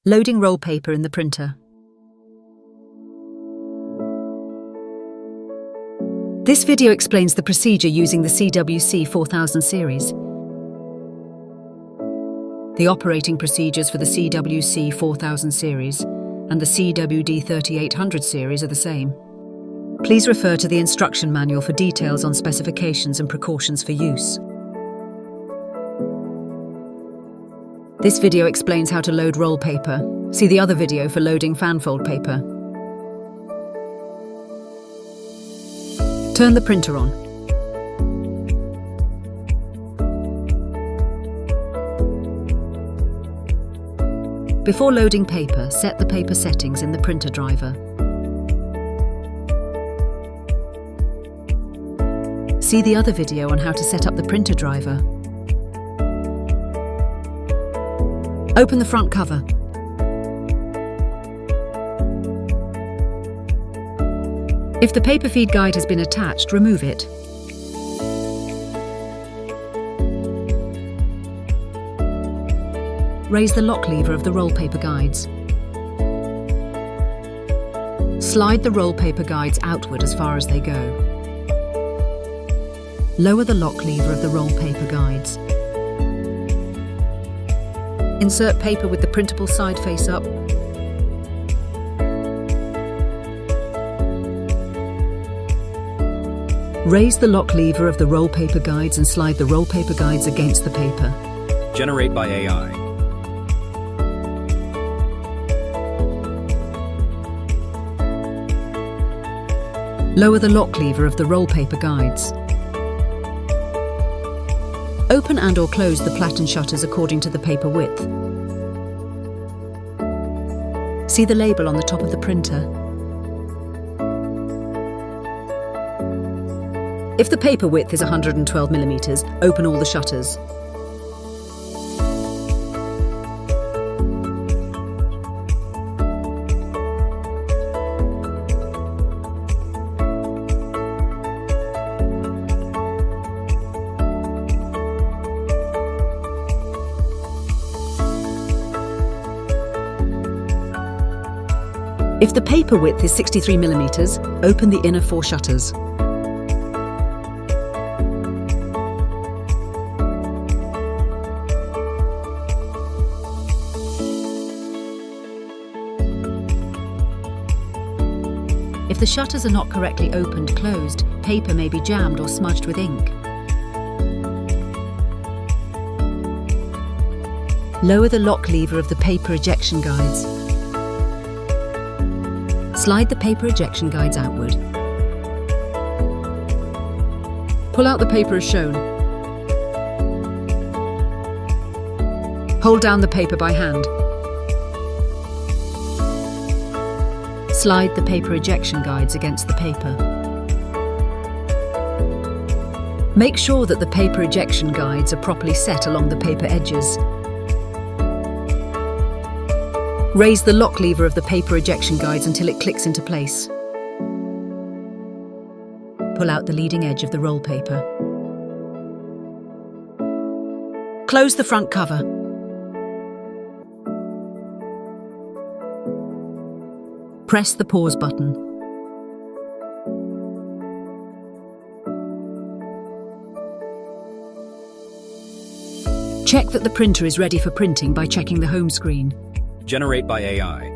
Loading roll paper in the printer. This video explains the procedure using the CW-C4000 series. The operating procedures for the CW-C4000 series and the CW-D3800 series are the same. Please refer to the instruction manual for details on specifications and precautions for use. This video explains how to load roll paper. See the other video for loading fanfold paper. Turn the printer on. Before loading paper, set the paper settings in the printer driver. See the other video on how to set up the printer driver. Open the front cover. If the paper feed guide has been attached, remove it. Raise the lock lever of the roll paper guides. Slide the roll paper guides outward as far as they go. Lower the lock lever of the roll paper guides. Insert paper with the printable side face up. Raise the lock lever of the roll paper guides and slide the roll paper guides against the paper. Generate by AI. Lower the lock lever of the roll paper guides. Open and/or close the Platen shutters according to the paper width. See the label on the top of the printer. If the paper width is 112 mm, open all the shutters. If the paper width is 63 mm, open the inner 4 shutters. If the shutters are not correctly closed, paper may be jammed or smudged with ink. Lower the lock lever of the paper ejection guides. Slide the paper ejection guides outward. Pull out the paper as shown. Hold down the paper by hand. Slide the paper ejection guides against the paper. Make sure that the paper ejection guides are properly set along the paper edges. Raise the lock lever of the paper ejection guides until it clicks into place. Pull out the leading edge of the roll paper. Close the front cover. Press the pause button. Check that the printer is ready for printing by checking the home screen. Generate by AI.